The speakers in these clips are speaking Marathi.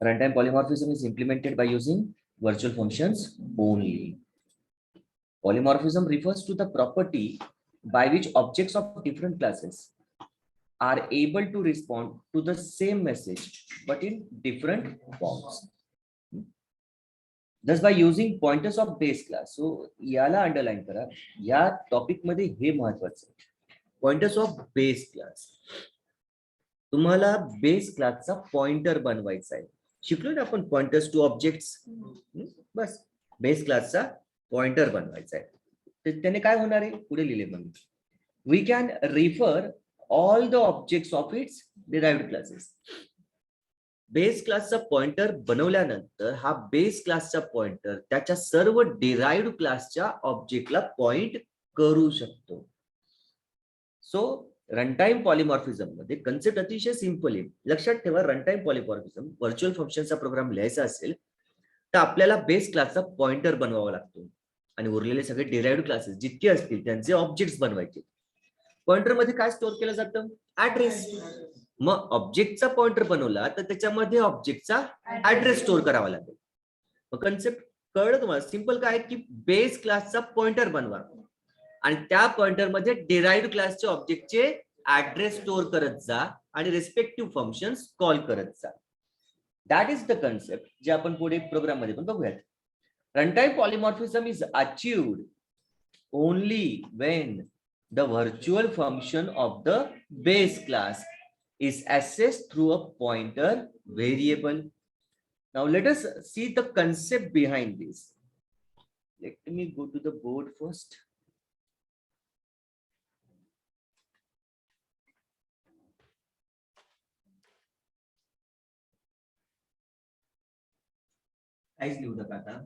Runtime polymorphism is implemented by using virtual functions only. Polymorphism refers to the property by which objects of different classes are able to respond to the same message but in different forms. Thus by using pointers of base class. So याला अंडरलाइन करा, या टॉपिक मध्ये हे महत्वाचं आहे. Pointers of base class. तुम्हाला बेस क्लासचा पॉइंटर बनवायचा आहे. शिकलो ना आपण पॉइंटर्स टू ऑब्जेक्ट्स. बस बेस क्लासचा पॉइंटर बनवायचा आहे. तर त्याने काय होणार आहे पुढे लिहिले मग. We can refer all the objects of its derived classes. Base क्लासचा पॉइंटर बनवल्यानंतर हा बेस क्लासचा पॉइंटर त्याच्या सर्व डिराइव्ड क्लासच्या ऑब्जेक्टला पॉइंट करू शकतो. सो रनटाइम पॉलिमॉर्फिझम मध्ये कन्सेप्ट अतिशय सिंपल आहे. लक्षात ठेवा, रनटाइम पॉलिमॉर्फिझम व्हर्च्युअल फंक्शनचा प्रोग्राम लिहायचा असेल तर आपल्याला बेस क्लासचा पॉइंटर बनवावा लागतो आणि उरलेले सगळे डिराइव्ड क्लासेस जितके असतील त्यांचे ऑब्जेक्ट्स बनवायचे. पॉइंटर मध्ये काय स्टोअर केलं जातं? ऍड्रेस. मग ऑब्जेक्टचा पॉइंटर बनवला तर त्याच्यामध्ये ऑब्जेक्टचा ऍड्रेस स्टोअर करावा लागेल. मग कन्सेप्ट कळलं तुम्हाला? सिंपल काय की बेस क्लासचा पॉइंटर बनवा आणि त्या पॉइंटर मध्ये डिराइव्ड क्लासचे ऑब्जेक्टचे ऍड्रेस स्टोअर करत जा आणि रिस्पेक्टिव्ह फंक्शन्स कॉल करत जा. दॅट इज द कन्सेप्ट जे आपण पुढे प्रोग्राम मध्ये पण बघूयात. Runtime polymorphism is achieved only when the virtual function of the base class is accessed through a pointer variable. Now let us see the concept behind this. Let me go to the board first. काहीच लिहू नका आता.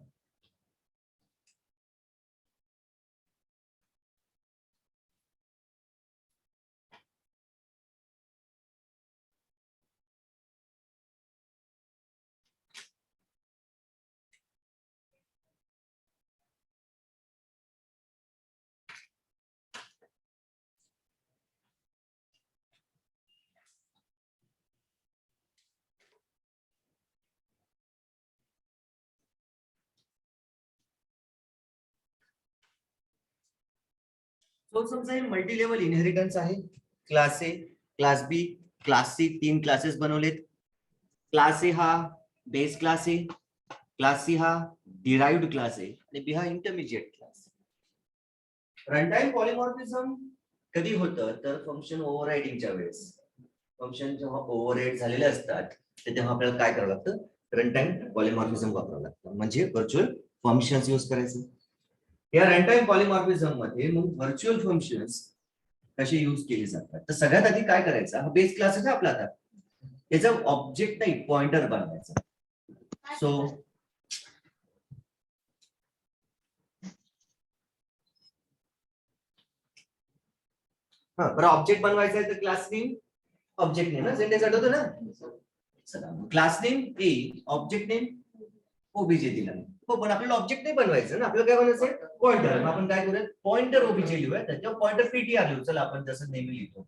तो समजा हे मल्टी लेवल इनहेरिटन्स आहे. Class A, class B, class C, 3 classes बनवलेत. क्लास ए हा बेस क्लास आहे, क्लास सी हा डिराइव्ड क्लास आहे आणि बी हा इंटरमिजिएट क्लास. रनटाइम पॉलिमॉर्फिझम कधी होतं तर फंक्शन ओव्हररायडिंगच्या वेळेस. फंक्शन जेव्हा ओव्हरराइड झालेले असतात तेव्हा आपल्याला काय करावं लागतं? रनटाइम पॉलिमॉर्फिझम वापरावं लागतं. म्हणजे व्हर्च्युअल फंक्शन्स यूज करायचे. या रनटाइम पॉलिमॉर्फिझम मध्ये मग व्हर्च्युअल फंक्शन्स कसे यूज केले जातात? तर सगळ्यात आधी काय करायचं? हा बेस क्लास आहे आपला, आता त्याचा ऑब्जेक्ट नाही पॉइंटर बनवायचा. सो बरं, ऑब्जेक्ट बनवायचा आहे तर क्लास नेम ऑब्जेक्ट नेम ना, सेंटेन्स आठवतो ना. चला, क्लास नेम ए, ऑब्जेक्ट नेम ओबीजे दिला. हो, पण आपल्याला ऑब्जेक्ट नाही बनवायचं ना, आपल्याला काय बनायचं? पॉइंटर. आपण काय करूया? पॉइंटर ओबीजे लिहूया, त्याच्यावर पॉइंटर पीटीआर लिहू. चला आपण जसं नेहमी लिहितो.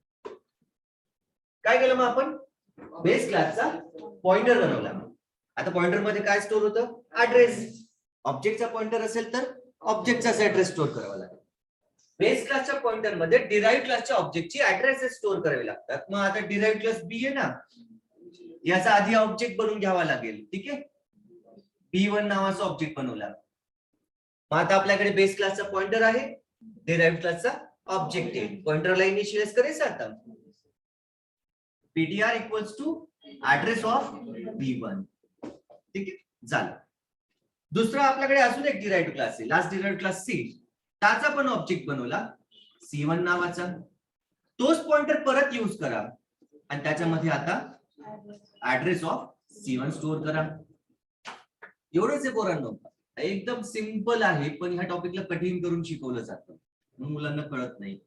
काय केलं मग आपण? बेस क्लासचा पॉइंटर बनवला. आता पॉइंटर मध्ये काय स्टोअर होतं? ऍड्रेस. ऑब्जेक्टचा पॉइंटर असेल तर ऑब्जेक्टचाच ऍड्रेस स्टोअर करावा लागेल. बेस क्लासच्या पॉइंटर मध्ये डिराइव्ड क्लासच्या ऑब्जेक्टची ऍड्रेसेस स्टोअर करावे लागतात. मग आता डिराइव्ड क्लास बी आहे ना, याचा आधी ऑब्जेक्ट बनवून घ्यावा लागेल. ठीक आहे, B1 नावाचा ऑब्जेक्ट बनवला. मग आता आपल्याकडे बेस क्लासचा पॉइंटर आहे, डिराइव्ड क्लासचा ऑब्जेक्ट आहे. पॉइंटरला इनिशियलाइज करायचं आता. PTR equals to address of B1. ठीक आहे, झालं. दुसरा आपल्याकडे अजून एक डिराइव्ड क्लास आहे, लास्ट डिराइव्ड क्लास सी. त्याचा पण ऑब्जेक्ट बनवला C1 नावाचा. तोच पॉइंटर परत यूज करा आणि त्याच्यामध्ये आता ऍड्रेस ऑफ C1 स्टोअर करा. एवढंच आहे पोरांनो. एकदम सिंपल आहे, पण ह्या टॉपिकला कठीण करून शिकवलं जातं, मुलांना कळत नाही.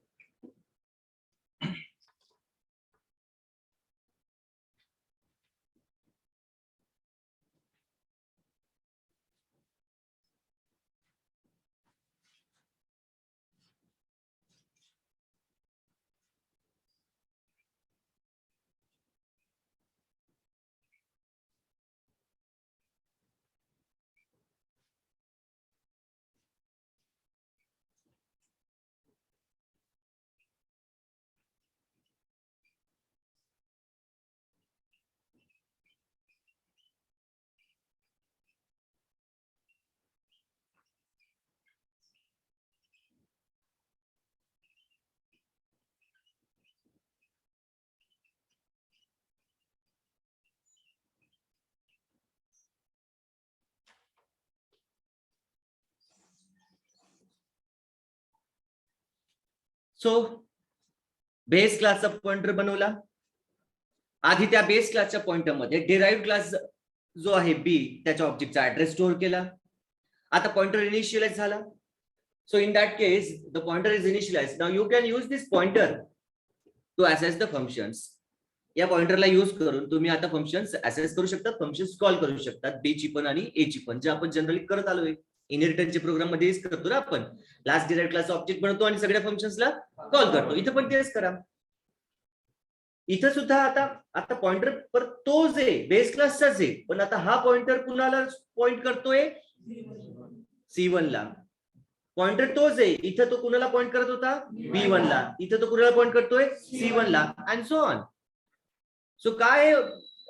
सो बेस क्लासचा पॉइंटर बनवला. आधी त्या बेस क्लासच्या पॉइंटर मध्ये डिराइव्ह क्लास जो आहे बी त्याच्या ऑब्जेक्टचा ऍड्रेस स्टोअर केला. आता पॉइंटर इनिशियलाइज झाला. So in that case the pointer is initialize. Now you can use this pointer to access the functions. या पॉइंटरला यूज करून तुम्ही आता फंक्शन्स असेस करू शकता, फंक्शन्स कॉल करू शकता, बी ची पण आणि ए ची पण, जे आपण जनरली करत आलोय इनहेरिटन्सच्या प्रोग्राम मध्ये करतो ना आपण. लास्ट डिराइव्ह क्लास ऑब्जेक्ट बनवतो आणि सगळ्या फंक्शन्सला कॉल करतो. इथं पण तेच करा. इथं सुद्धा आता पॉइंटर पर तोच आहे, बेस क्लासचाच आहे, पण आता हा पॉइंटर कुणाला पॉइंट करतोय? C1 ला. पॉइंटर तोच आहे, इथं तो कुणाला पॉइंट करत होता? B1 ला. इथं तो कुणाला पॉइंट करतोय? C1 ला, अँड सो ऑन. सो काय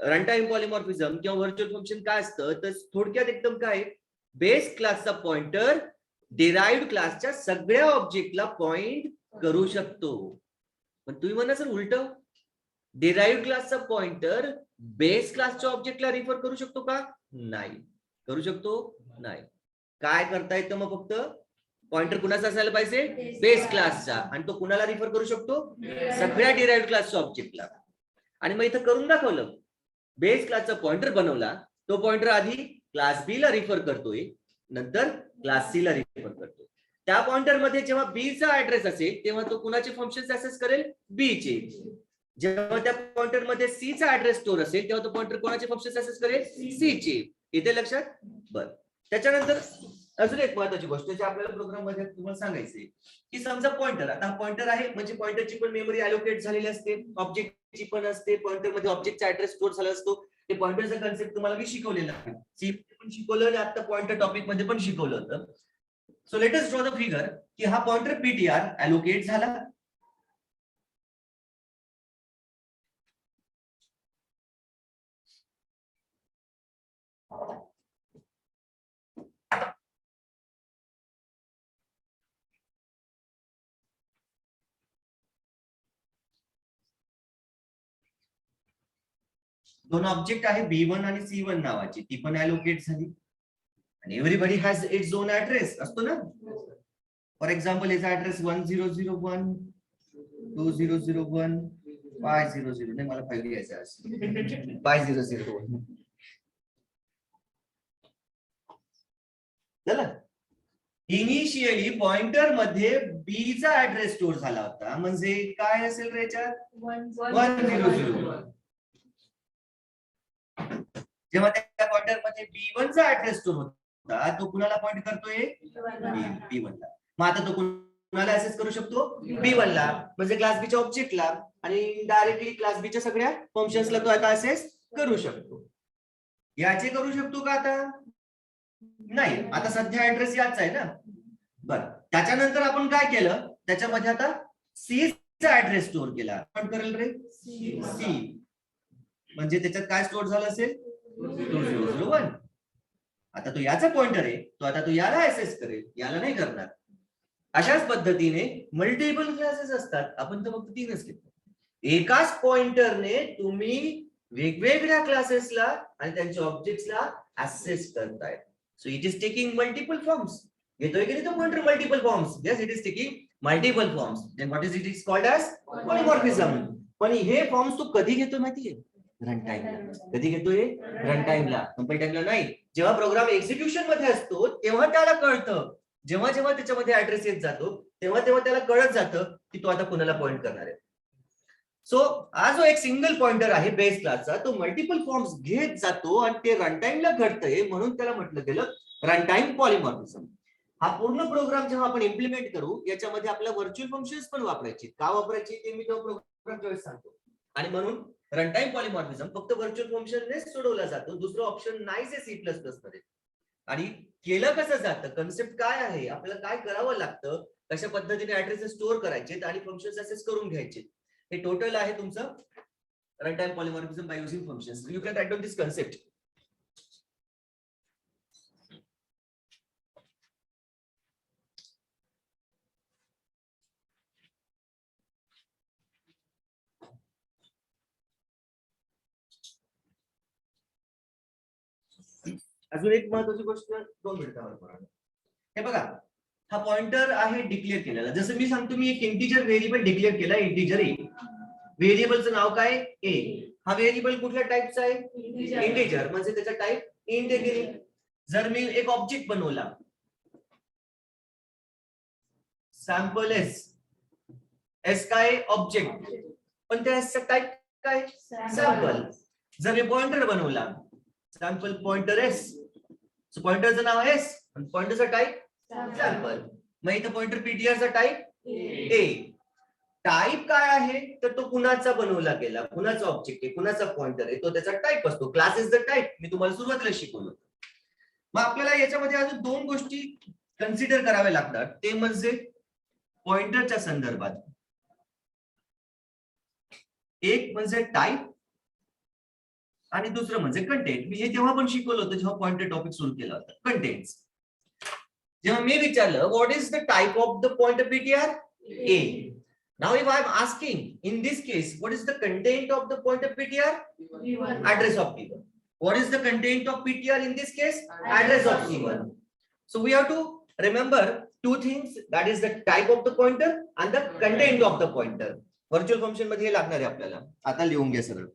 रनटाइम पॉलिमॉर्फिझम किंवा व्हर्च्युअल फंक्शन काय असतं? तर थोडक्यात एकदम काय, बेस क्लासचा पॉइंटर डिराइव्ड क्लासच्या सगळ्या ऑब्जेक्टला पॉइंट करू शकतो. पण तुम्ही म्हणा सर उलट, डिराइव्ड क्लासचा पॉइंटर बेस क्लासच्या ऑब्जेक्टला रिफर करू शकतो का? नाही. करू शकतो? नाही. काय करता येतं मग? फक्त पॉइंटर कुणाचा असायला पाहिजे? बेस क्लासचा. आणि तो कुणाला रिफर करू शकतो? सगळ्या डिराइव्ड क्लासच्या ऑब्जेक्टला. आणि मग इथं करून दाखवलं. बेस क्लासचा पॉइंटर बनवला, तो पॉइंटर आधी क्लास बी ला रिफर करतोय, नंतर क्लास सी ला रिफर करतोय. त्या पॉइंटर मध्ये जेव्हा बी चा ऍड्रेस असेल तेव्हा तो कुणाचे फंक्शन्स ऍक्सेस करेल? बी चे. जेव्हा त्या पॉइंटर मध्ये सी चा ऍड्रेस स्टोअर असेल तेव्हा तो पॉइंटर कोणाचे फंक्शन्स ऍक्सेस करेल? सी चे. इथे लक्षात? बर. त्याच्यानंतर अजून एक महत्वाची गोष्ट जी आपल्याला प्रोग्राम मध्ये तुम्हाला सांगायची, की समजा पॉइंटर, आता पॉइंटर आहे म्हणजे पॉइंटरची पण मेमरी अलोकेट झालेली असते, ऑब्जेक्टची पण असते. पॉइंटर मध्ये ऑब्जेक्टचा ऍड्रेस स्टोअर झाला असतो. ते पॉइंटरचा कन्सेप्ट तुम्हाला मी शिकवलेला आहे, सी पण शिकवलं आणि आता पॉइंटर टॉपिक मध्ये पण शिकवलं होतं. So let us draw the figure की हा पॉइंटर पीटीआर अलोकेट झाला. दोन ऑब्जेक्ट आहे B1 आणि C1 नावाची, ती पण अलोकेट झाली. आणि everybody has its own address असतो ना. फॉर एक्झाम्पल याचा ऍड्रेस 1001 2001 5000 नाही, मला 5 घ्यायचा आहे 5001 झालं. इनिशियली पॉइंटर मध्ये बी चा ऍड्रेस स्टोअर झाला होता, म्हणजे काय असेल रे याच्यात? 1001. जेव्हा त्या पॉइंटर मध्ये B1 चा ऍड्रेस स्टोअर होता, तो कुणाला पॉइंट करतोय? B1 ला. मग आता तो कुणाला ऍक्सेस करू शकतो? B1 ला, म्हणजे क्लास बी च्या ऑब्जेक्टला, आणि डायरेक्टली क्लास बी च्या सगळ्या फंक्शन्सला तो आता ऍक्सेस करू शकतो. याचे करू शकतो का आता? नाही. आता सध्या ऍड्रेस याच आहे ना. बरं, त्याच्यानंतर आपण काय केलं? त्याच्यामध्ये आता सी चा ऍड्रेस स्टोअर केला. पण करेल रे सी, म्हणजे त्याच्यात काय स्टोअर झालं असेल? 2001. आता तो याचा पॉइंटर आहे, तो आता तो याला ऍक्सेस करेल, याला नाही करणार. अशाच पद्धतीने मल्टिपल क्लासेस असतात, आपण तर फक्त 3च घेतो. एकाच पॉइंटरने तुम्ही वेगवेगळ्या क्लासेसला आणि त्यांच्या ऑब्जेक्ट्सला ऍक्सेस करताय. So it is taking multiple forms. घेतोय की नाही तो pointer multiple forms? Yes, it is taking multiple forms. Then what is it is called as polymorphism. पण हे फॉर्म्स तो कधी घेतो माहितीये? रन टाइमला. कधी घेतोय? रन टाइमला, कंपाईल टाइमला नाही. जेव्हा प्रोग्राम एक्झिक्युशन मध्ये असतो तेव्हा त्याला कळतं. जेव्हा जेव्हा त्याच्यामध्ये ऍड्रेस येत जातो तेव्हा तेव्हा त्याला कळत जातं की तो आता कुणाला पॉइंट करणार आहे. सो हा जो एक सिंगल पॉइंटर आहे बेस क्लासचा, तो मल्टिपल फॉर्म्स घेत जातो आणि ते रनटाइमला घडतंय, म्हणून त्याला म्हटलं गेलं रनटाइम पॉलिमॉर्फिझम. हा पूर्ण प्रोग्राम जेव्हा आपण इम्प्लिमेंट करू, याच्यामध्ये आपल्या व्हर्च्युअल फंक्शन्स पण वापरायची. का वापरायची ते मी तो प्रोग्राम ज्यावेळेस सांगतो. आणि म्हणून रनटाइम पॉलिमॉर्फिझम फक्त व्हर्च्युअल फंक्शनने सोडवला जातो, दुसरं ऑप्शन नाहीच आहे C++ मध्ये. आणि केलं कसं जातं, कन्सेप्ट काय आहे, आपल्याला काय करावं लागतं, कशा पद्धतीने ऍड्रेस स्टोअर करायचे आणि फंक्शन्स ऍक्सेस करून घ्यायचे, हे टोटल आहे तुमचं runtime polymorphism by using functions. You can write down this concept. अजून एक महत्वाची गोष्ट 2 मिनिटावर. हे बघा, हा पॉइंटर आहे डिक्लेअर केलेला. जसं मी सांगतो, मी एक इंटिजर व्हेरिएबल डिक्लेअर केला, इंटिजर ए. व्हेरिएबलचं नाव काय? ए. हा व्हेरिएबल कुठल्या टाईपचा आहे? इंटिजर, म्हणजे त्याचा टाईप इंट आहे. जर मी एक ऑब्जेक्ट बनवला सॅम्पल एस, एस काय? ऑब्जेक्ट, पण त्या एसचा टाईप काय? सॅम्पल. जर मी पॉइंटर बनवला सॅम्पल पॉइंटर एस, पॉइंटरचं नाव एस आणि पॉइंटरचा टाईप सॅम्पल. मग इथं पॉइंटर पीटीआरचा टाईप ए. टाईप काय आहे? तर तो कुणाचा बनवला गेला, कुणाचा ऑब्जेक्ट आहे, कुणाचा पॉइंटर आहे, तो त्याचा टाईप असतो. क्लास इज द टाईप, मी तुम्हाला सुरुवातीला शिकवलं. मग आपल्याला याच्यामध्ये अजून दोन गोष्टी कन्सिडर कराव्या लागतात, ते म्हणजे पॉइंटरच्या संदर्भात. एक म्हणजे टाईप आणि दुसरं म्हणजे कंटेंट. मी हे तेव्हा पण शिकवलं होतं जेव्हा पॉइंटर टॉपिक सुरू केला होता. कंटेंट. जेव्हा मी विचारलं what is the type of the pointer PTR? A. Now if I am asking in this case what is the content of the pointer PTR? Address of P1. What is the content of PTR in this case? Address of P1. So we have to remember two things, that is the type of the pointer and the content of the pointer. Virtual function मध्ये हे लागणार आहे आपल्याला. आता लिहून घ्या सरळ.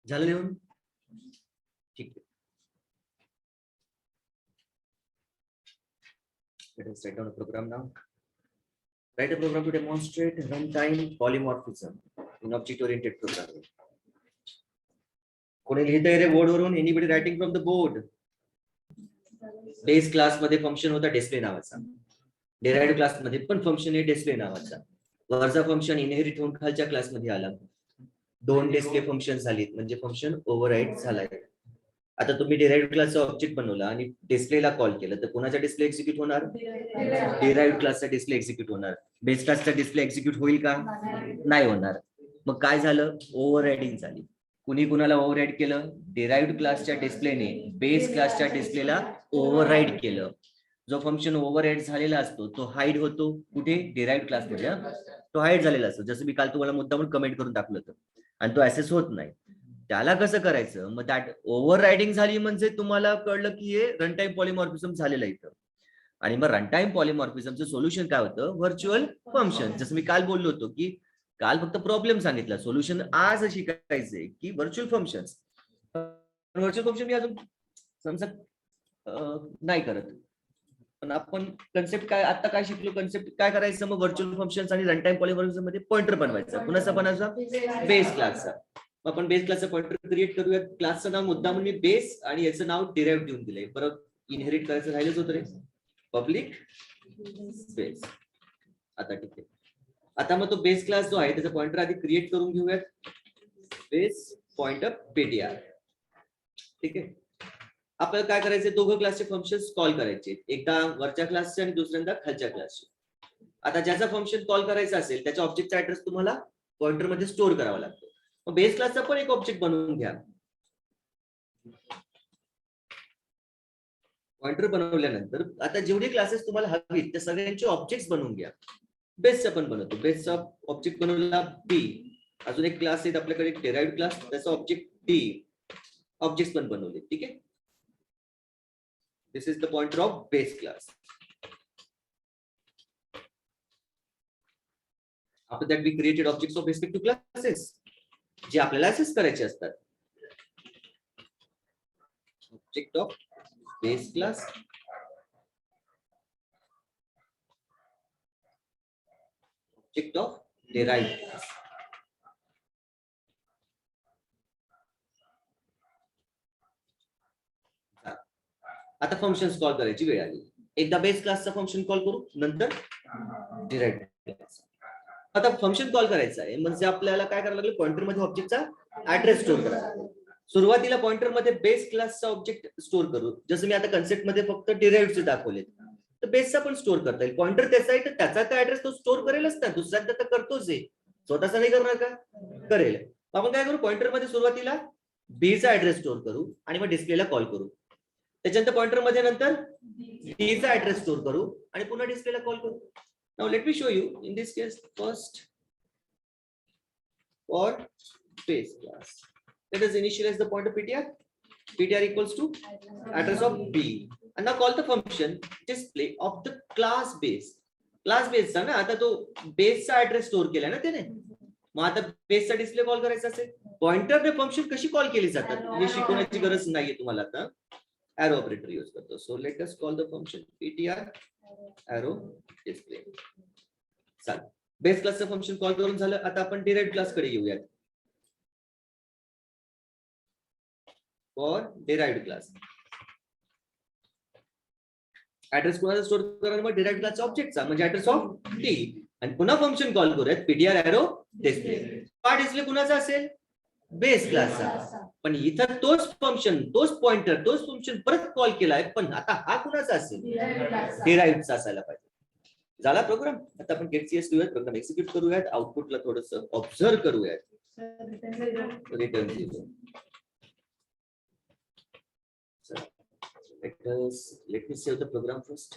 झालं लिहून? ठीक आहे. Let us write down a program now. Write a program to demonstrate runtime polymorphism in object-oriented programming. कोणी लिहितंय रे बोर्ड वरून? Anybody writing from the board? Base class मध्ये फंक्शन होता डिस्प्ले नावाचा. डिराइव्हड क्लास मध्ये पण फंक्शन आहे डिस्प्ले नावाचा. वरचा फंक्शन इनहेरिट होऊन खालच्या क्लास मध्ये आला. 2 डिस्प्ले फंक्शन झालीत म्हणजे फंक्शन ओव्हरराईड झालाय. आता तुम्ही डिराइव्ड क्लासचा ऑब्जेक्ट बनवला आणि डिस्प्लेला कॉल केलं तर कोणाचा डिस्प्ले एक्झिक्यूट होणार? डिराइव्ड क्लासचा डिस्प्ले एक्झिक्यूट होणार. बेस क्लासचा डिस्प्ले एक्झिक्यूट होईल का? नाही होणार. मग काय झालं? ओव्हररायडिंग झाली. कुणी कुणाला ओव्हरराईड केलं? डिराइव्ड क्लासच्या डिस्प्लेने बेस क्लासच्या डिस्प्लेला ओव्हरराईड केलं. जो फंक्शन ओव्हरराईड झालेला असतो तो हाईड होतो कुठे? डिराइव्ड क्लासमध्ये. तो हाईड झालेला असतो. जसं मी काल तुम्हाला मुद्दामून कमेंट करून टाकलं होतं आणि तो ऍसेस होत नाही. त्याला कसं करायचं? मग दॅट ओव्हररायडिंग झाली म्हणजे तुम्हाला कळलं की हे रनटाइम पॉलिमॉर्फिझम झालेलं इथं. आणि मग रनटाइम पॉलिमॉर्फिझमचं सोल्युशन काय होतं? Virtual function. जसं मी काल बोललो होतो की काल फक्त प्रॉब्लेम सांगितला, सोल्युशन आज शिकायचंय की व्हर्च्युअल फंक्शन. व्हर्च्युअल फंक्शन मी अजून समजा नाही करत, पण आपण कन्सेप्ट काय आता काय शिकलो? कन्सेप्ट काय करायचं? मग व्हर्च्युअल फंक्शन आणि रनटाइम पॉलिमॉर्फिझम मध्ये पॉइंटर बनवायचा. कुणाचा बनवायचा? बेस क्लासचा. आपण बेस क्लासचा पॉइंटर क्रिएट करूयात. क्लासचं नाव मुद्दाम मी बेस आणि याचं नाव डिराइव्ह देऊन दिलंय. परत इनहेरिट करायचं राहिलंच होतं रे, पब्लिक बेस. आता ठीक आहे. आता मग तो बेस क्लास जो आहे त्याचा पॉइंटर आधी क्रिएट करून घेऊयात. Base pointer ptr. ठीक आहे. आपल्याला काय करायचे? दोघं क्लासचे फंक्शन्स कॉल करायचे, एकदा वरच्या क्लासचे आणि दुसऱ्यांदा खालच्या क्लासचे. आता ज्याचा फंक्शन कॉल करायचा असेल त्याच्या ऑब्जेक्टचा ऍड्रेस तुम्हाला पॉइंटर मध्ये स्टोअर करावा लागतो. मग बेस क्लासचा पण एक ऑब्जेक्ट बनवून घ्या. पॉइंटर बनवल्यानंतर आता जेवढे क्लासेस तुम्हाला हवीत त्या सगळ्यांचे ऑब्जेक्ट्स बनवून घ्या. बेसचा पण बनवतो. बेसचा ऑब्जेक्ट बनवला बी. अजून एक क्लास आहे आपल्याकडे डिराइव्ड क्लास, त्याचा ऑब्जेक्ट डी. ऑब्जेक्ट्स पण बनवले. ठीक आहे. This is the pointer of base class. After that we created objects of respect to classes जे आपल्याला ऍक्सेस करायचे असतात. Object of base class, object of derived class. आता फंक्शन्स कॉल करायची वेळ आली. एकदा बेस क्लासचा फंक्शन कॉल करू, नंतर डिराइव्ड क्लास. आता फंक्शन कॉल करायचं आहे म्हणजे आपल्याला काय करायला लागलं? पॉइंटर मध्ये ऑब्जेक्टचा ऍड्रेस स्टोअर करायचा. सुरुवातीला पॉइंटर मध्ये बेस क्लासचा ऑब्जेक्ट स्टोअर करू. जसं मी आता कन्सेप्ट मध्ये फक्त डिराइव्डचे दाखवले, तर बेसचा पण स्टोअर करता येईल. पॉइंटर त्याचा आहे तर त्याचा तर ऍड्रेस तो स्टोअर करेलच ना. दुसऱ्यांदा तर करतोच आहे, स्वतःचा नाही करणार का? करेल. आपण काय करू? पॉइंटर मध्ये सुरुवातीला बीचा ऍड्रेस स्टोअर करू आणि मग डिस्प्लेला कॉल करू. त्याच्यानंतर पॉइंटर मध्ये नंतर डीचा ऍड्रेस स्टोअर करू आणि पुन्हा डिस्प्लेला कॉल करू. Now let me show you in this case first for base class. Let us initialize the pointer ptr. ptr equals to address of b and now call the function display of the class base. Class base चा ना आता तो बेसचा ऍड्रेस स्टोअर केलाय ना त्याने. मग आता बेसचा डिस्प्ले कॉल करायचा असेल, पॉइंटर ने फंक्शन कशी कॉल केली जातात हे शिकवण्याची गरज नाहीये तुम्हाला. आता एरो ऑपरेटर यूज करतो. So let us call the function ptr arrow display. चालेल. बेस क्लासचं फंक्शन कॉल करून झालं. आता आपण डिराइव्ड क्लास कडे येऊयात. फॉर डिराइव्ड क्लास ऍड्रेस कोणाचा स्टोअर करणार? मग डिराइव्ड क्लासचा ऑब्जेक्टचा म्हणजे ऍड्रेस ऑफ डी. आणि पुन्हा फंक्शन कॉल करूयात ptr एरो डिस्प्ले. हा डिस्प्ले कुणाचा असेल? बेस क्लासचा. पण इथं तोच फंक्शन, तोच पॉइंटर, तोच फंक्शन परत कॉल केलाय, पण आता हा कुणाचा असेल? डिराइव्डचा असायला पाहिजे. झाला प्रोग्राम. आता आपण गेट सीएस लिहूयात, प्रोग्राम एक्झिक्यूट करूयात, आउटपुटला थोडस ऑब्झर्व करूयात. Return 0. let me save the program first.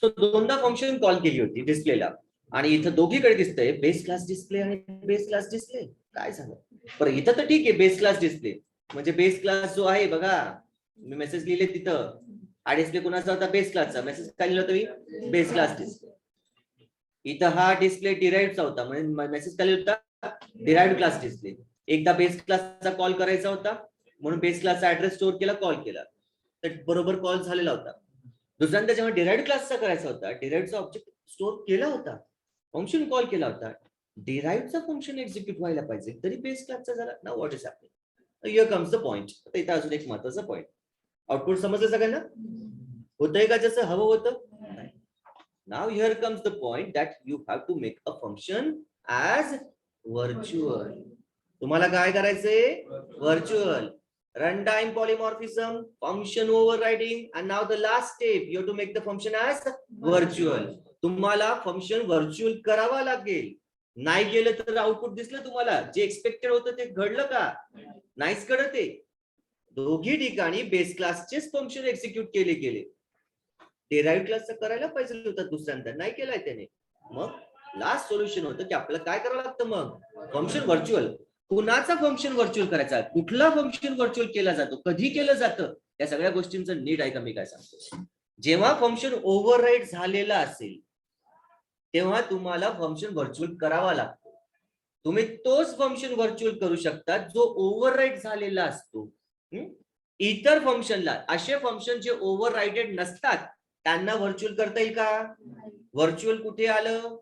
So दोनदा फंक्शन कॉल केली होती डिस्प्लेला आणि इथं दोघीकडे दिसतंय बेस क्लास डिस्प्ले आणि बेस क्लास डिस्प्ले. काय झालं? बरं इथं तर ठीक आहे बेस क्लास डिस्प्ले म्हणजे बेस क्लास जो आहे बघा, मी मेसेज लिहिले तिथं हा डिस्प्ले कुणाचा होता? बेस क्लासचा. मेसेज काय लिहिलं होतं मी? Base class display. इथं हा डिस्प्ले डिराइव्डचा होता म्हणजे मेसेज काय लिहिलं होता? Derived class display. एकदा बेस क्लासचा कॉल करायचा होता म्हणून बेस क्लासचा ऍड्रेस स्टोअर केला, कॉल केला, तर बरोबर कॉल झालेला होता. दुसऱ्यांदा जेव्हा डिराइव्ड क्लासचा करायचा होता, डिराइव्डचा ऑब्जेक्ट स्टोअर केला होता, फंक्शन कॉल केला होता, डिराईव्हचा फंक्शन एक्झिक्यूट व्हायला पाहिजे तरी बेस क्लासचा झाला. Now what is happening, here comes the point. आता इथं अजून एक महत्वाचा पॉइंट. आउटपुट समजलं सगळ्यांना? होतंय का जसं हवं होतं? Now here comes the point that you have to make a function as virtual. तुम्हाला काय करायचंय? Virtual. Runtime polymorphism, function overriding, and now the last step, you have to make the function as virtual. तुम्हाला फंक्शन व्हर्च्युअल करावा लागेल. नाही केलं तर आउटपुट दिसलं तुम्हाला? जे एक्सपेक्टेड होतं ते घडलं का? नाहीच घडत ते. दोघी ठिकाणी बेस क्लासचेच फंक्शन एक्झिक्यूट केले गेले. डिराइव्ह क्लासचं करायला पाहिजे होतं दुसऱ्यांदा, नाही केलाय त्याने. मग लास्ट सोल्युशन होतं की आपल्याला काय करावं लागतं मग? Function virtual. कुणाचा फंक्शन व्हर्च्युअल करायचा? कुठला फंक्शन व्हर्च्युअल केला जातो? कधी केलं जातं? या सगळ्या गोष्टींचं नीट ऐका मी काय सांगतो. जेव्हा फंक्शन ओव्हरराईड झालेला असेल तेव्हा तुम्हाला फंक्शन व्हर्च्युअल करावा लागतो. तुम्ही तोच फंक्शन व्हर्च्युअल करू शकता जो ओव्हरराईड झालेला असतो. इतर फंक्शनला, असे फंक्शन जे ओव्हरराइडेड नसतात त्यांना व्हर्च्युअल करता येईल का? व्हर्च्युअल कुठे आलं?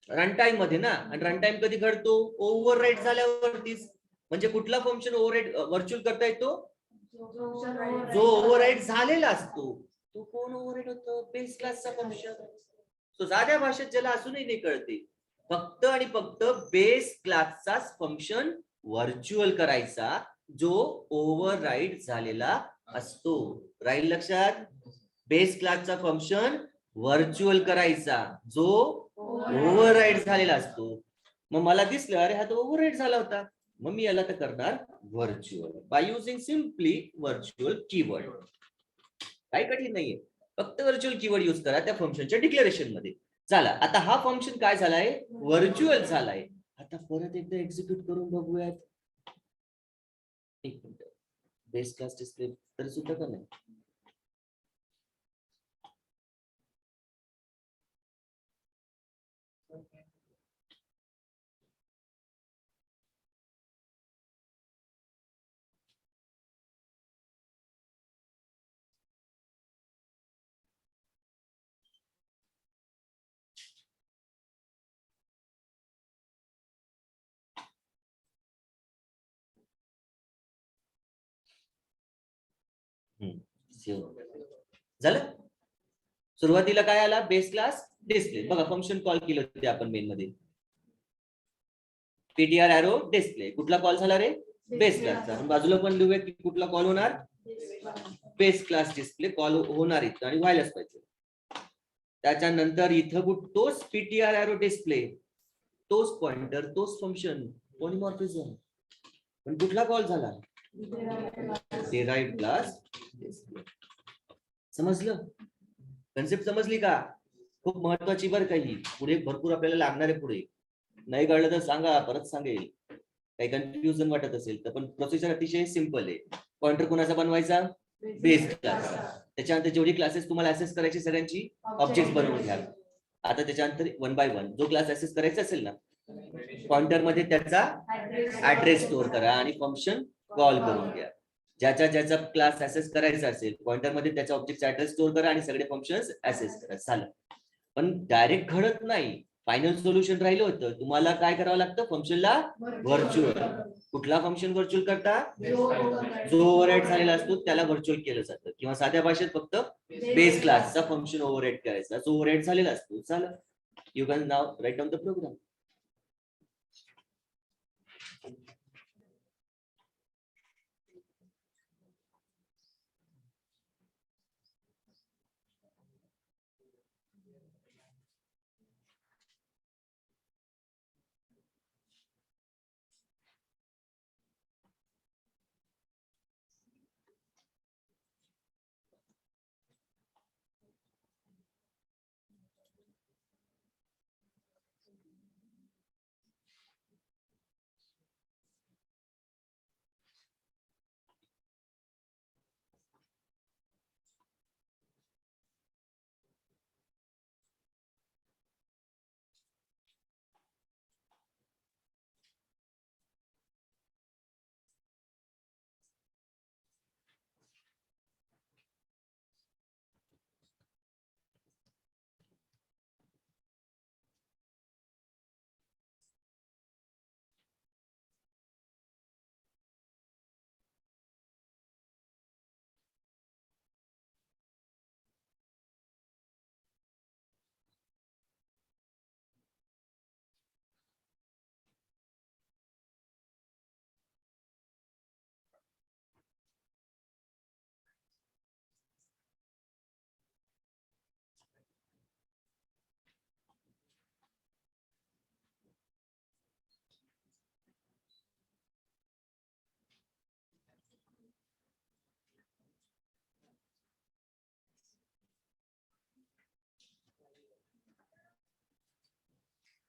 रनटाइम मध्ये ना. आणि रनटाइम कधी घडतो? ओव्हरराइड झाल्यावरतीच. म्हणजे कुठला फंक्शन ओव्हरराइड व्हर्च्युअल करता येतो? जो ओव्हरराइड झालेला असतो. तो कोण ओव्हरराइड होतो? बेस क्लासचा फंक्शन. सो साध्या भाषेत ज्याला अजूनही नाही कळते, फक्त आणि फक्त बेस क्लासचाच फंक्शन व्हर्च्युअल करायचा जो ओव्हरराइड झालेला असतो. राहील लक्षात? बेस क्लासचा फंक्शन व्हर्च्युअल करायचा जो ओव्हरराइड झालेला असतो. मग मला दिसलं अरे हा तो ओव्हरराइड झाला होता, मग मी याला तर करणार virtual by using simply virtual keyword. काही कठीण नाहीये, फक्त व्हर्च्युअल कीवर्ड युज करा त्या फंक्शनच्या डिक्लेरेशन मध्ये. चला आता हा फंक्शन काय झालाय? व्हर्च्युअल झालाय. आता परत एकदा एक्झिक्यूट करून बघूयात. एक मिनिट, बेस क्लास डिस्प्ले तरी सुद्धा का नाही? झालं. सुरुवातीला काय आला? Base class display. बघा फंक्शन कॉल केलं होते आपण मेन मध्ये. PTR arrow display. कुठला कॉल झाला रे? बेस क्लासचा. बाजूला पण लिहूया की कुठला कॉल होणार? बेस क्लास डिस्प्ले कॉल होणार इथं आणि व्हायलाच पाहिजे. त्याच्यानंतर इथं तोच पीटीआर एरो डिस्प्ले, तोच पॉइंटर, तोच फंक्शन पॉलिमॉर्फिझम. पण कुठला कॉल झाला? Derive class display. समजलं? कन्सेप्ट समजली का? खूप महत्वाची बरं काही, पुढे भरपूर आपल्याला लागणार आहे. पुढे नाही कळलं तर सांगा, परत सांगेल. काही कन्फ्युजन वाटत असेल तर. पण प्रोसिजर अतिशय सिंपल आहे. पॉइंटर कोणाचा बनवायचा? Base class. त्याच्यानंतर जेवढी क्लासेस तुम्हाला ऍक्सेस करायची सगळ्यांची ऑब्जेक्ट बनवून घ्या. आता त्याच्यानंतर वन बाय वन जो क्लास ऍक्सेस करायचा असेल ना, पॉइंटर मध्ये त्याचा ऍड्रेस स्टोअर करा आणि फंक्शन कॉल करून घ्या. ज्याचा ज्याचा क्लास ऍक्सेस करायचा असेल पॉइंटर मध्ये त्याच्या ऑब्जेक्टचा ऍड्रेस स्टोअर करा आणि सगळे फंक्शन्स ऍक्सेस करा. झालं. पण डायरेक्ट घडत नाही. फायनल सोल्युशन राहिलं होतं. तुम्हाला काय करावं लागतं? फंक्शनला व्हर्च्युअल. कुठला फंक्शन व्हर्च्युअल करता? जो ओव्हरराइड झालेला असतो त्याला व्हर्च्युअल केलं जातं. किंवा साध्या भाषेत फक्त बेस क्लासचा फंक्शन ओव्हरराइड करायचा जो ओव्हरराइड झालेला असतो. झालं. You can now write down the program.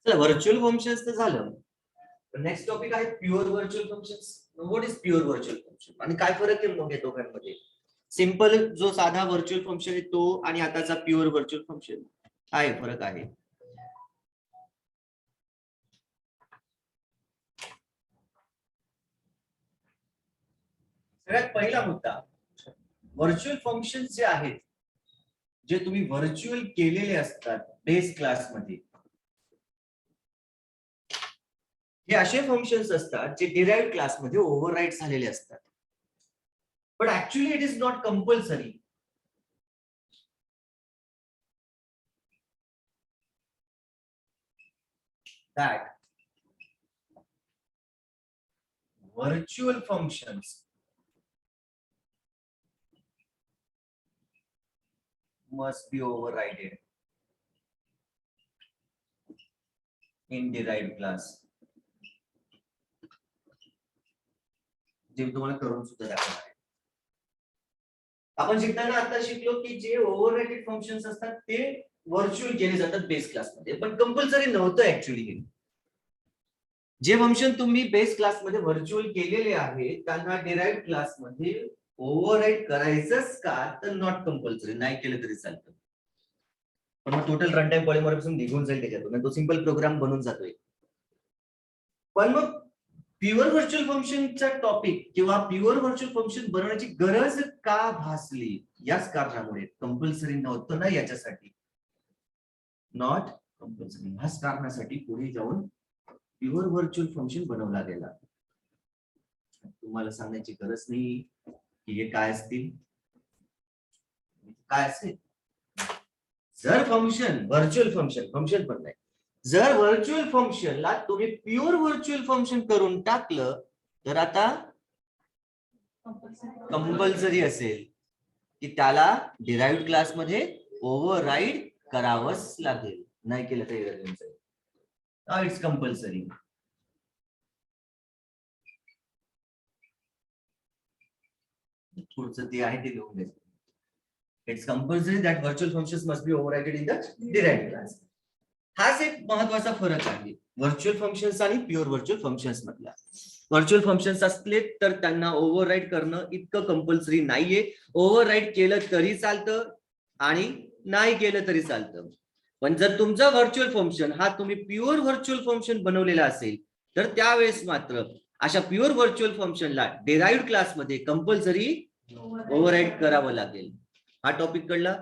चला, व्हर्च्युअल फंक्शन्स तर झालं. नेक्स्ट टॉपिक आहे pure virtual functions. What is pure virtual function आणि काय फरक आहे मग या दोघांमध्ये? सिंपल जो साधा व्हर्च्युअल फंक्शन आहे तो आणि आताचा प्युअर व्हर्च्युअल फंक्शन काय फरक आहे? सगळ्यात पहिला मुद्दा, व्हर्च्युअल फंक्शन जे आहेत, जे तुम्ही व्हर्च्युअल केलेले असतात बेस क्लासमध्ये, हे असे फंक्शन्स असतात जे डिराइव्ड क्लासमध्ये ओव्हरराईड झालेले असतात. But actually it is not compulsory that virtual functions must be overridden in derived class. जे मी तुम्हाला करून सुद्धा दाखवणार आहे. आपण शिकताना आता शिकलो की जे ओव्हरराइडेड फंक्शन्स असतात ते व्हर्च्युअल केले जातात बेस क्लासमध्ये, पण कंपल्सरी नव्हतं ऍक्च्युअली हे. जे फंक्शन तुम्ही बेस क्लासमध्ये व्हर्च्युअल केलेले आहे त्यांना डिराइव्ड क्लासमध्ये ओव्हरराइड करायचंच का, तर नॉट कंपल्सरी, नाही केलं तरी चालतं. पण मग टोटल रन टाइम पॉलिमॉर्फिझम निघून जाईल त्याच्यातून, तो सिंपल प्रोग्राम बनून जातोय. पण मग प्युअर व्हर्च्युअल फंक्शनचा टॉपिक किंवा प्युअर व्हर्च्युअल फंक्शन बनवण्याची गरज का भासली, याच कारणामुळे. कंपल्सरी नव्हतं ना याच्यासाठी, नॉट कंपल्सरी, ह्याच कारणासाठी पुढे जाऊन प्युअर व्हर्च्युअल फंक्शन बनवला गेला. तुम्हाला सांगण्याची गरज नाही की हे काय असतील, काय असेल. जर फंक्शन व्हर्च्युअल फंक्शन पण नाही, जर व्हर्च्युअल फंक्शनला तुम्ही प्युअर व्हर्च्युअल फंक्शन करून टाकलं तर आता कंपल्सरी असेल की त्याला डिराइव्ड क्लासमध्ये ओव्हरराईड करावंच लागेल, नाही केलं तर इट्स कंपल्सरी. पुढचं ते आहे ते लिहून घ्यायचं. It's compulsory that virtual functions must be overrided in the derived class. हाच एक महत्वाचा फरक आहे व्हर्च्युअल फंक्शन्स आणि प्युअर व्हर्च्युअल फंक्शन्स मधला. व्हर्च्युअल फंक्शन्स असले तर त्यांना ओव्हरराईड करणं इतकं कंपल्सरी नाहीये. ओव्हरराईड केलं तरी चालतं आणि नाही केलं तरी चालतं. पण जर तुमचं व्हर्च्युअल फंक्शन हा तुम्ही प्युअर व्हर्च्युअल फंक्शन बनवलेला असेल तर त्यावेळेस मात्र अशा प्युअर व्हर्च्युअल फंक्शनला डिराइव्ड क्लासमध्ये कंपल्सरी ओव्हरराईड करावं लागेल. हा टॉपिक कळला,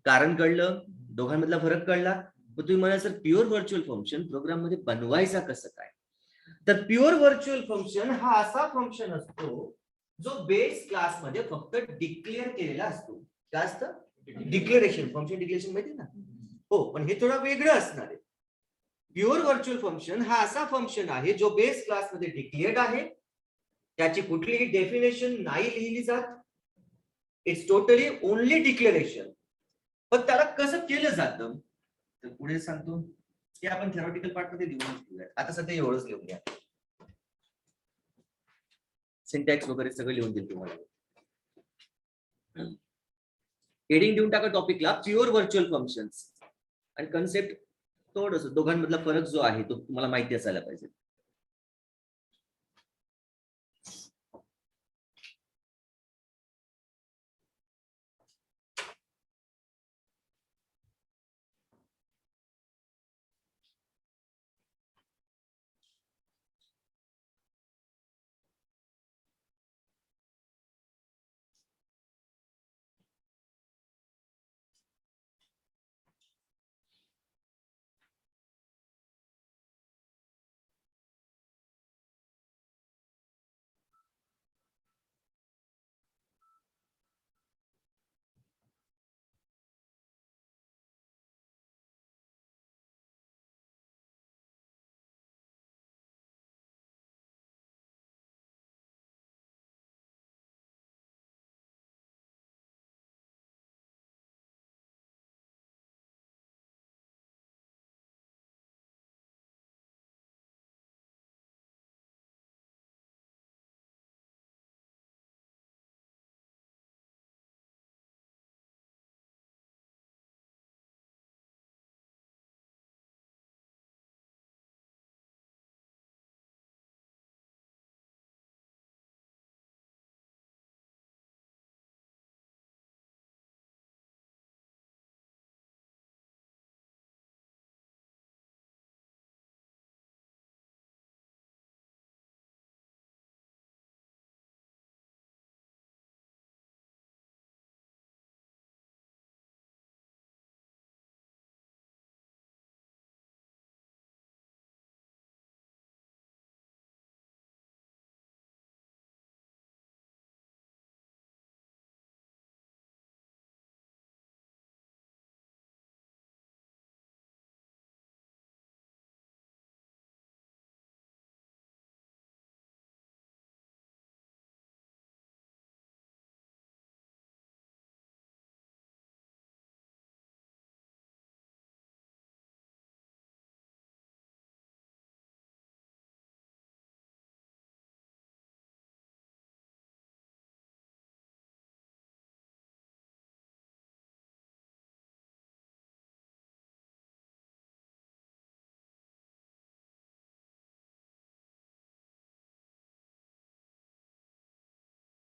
कारण कळलं, दोघांमधला फरक कळला. तुम्ही म्हणा sir pure virtual function program मध्ये बनवायचा कसं काय, तर प्युअर व्हर्च्युअल फंक्शन हा असा फंक्शन असतो जो बेस क्लासमध्ये फक्त डिक्लेअर केलेला असतो. काय असतं? डिक्लेरेशन. फंक्शन डिक्लेरेशन माहिती ना? हो, पण हे थोडं वेगळं असणार आहे. प्युअर व्हर्च्युअल फंक्शन हा असा फंक्शन आहे जो बेस क्लासमध्ये डिक्लेअर्ड आहे, त्याची कुठलीही डेफिनेशन नाही लिहिली जात, इट्स टोटली ओनली डिक्लेरेशन. पण त्याला कसं केलं जातं तर पुढे सांगतो, ते आपण थेरॉटिकल पार्ट मध्ये लिहून घेऊया. आता सध्या एवढंच लिहून घ्या, सिंटॅक्स वगैरे सगळं लिहून देईल तुम्हाला. हेडिंग देऊन टाका टॉपिकला प्युअर व्हर्च्युअल फंक्शन्स, आणि कन्सेप्ट थोडस दोघांमधला फरक जो आहे तो तुम्हाला माहिती असायला पाहिजे.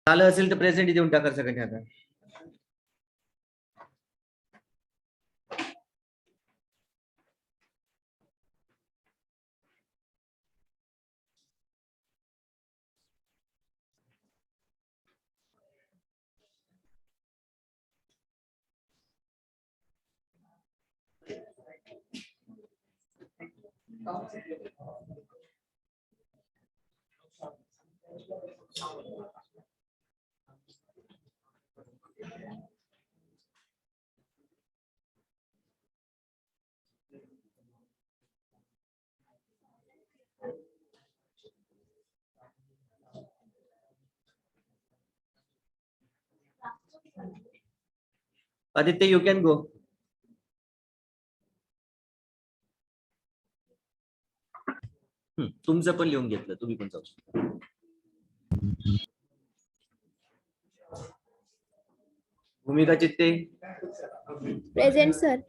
झालं असेल तर प्रेझेंट देऊन टाका सगळ्यांनी आता. Aditya, you can go. तुमचं पण लिहून घेतलं, तुम्ही पण जाऊ शकता. भूमिका चित्ते. Present sir.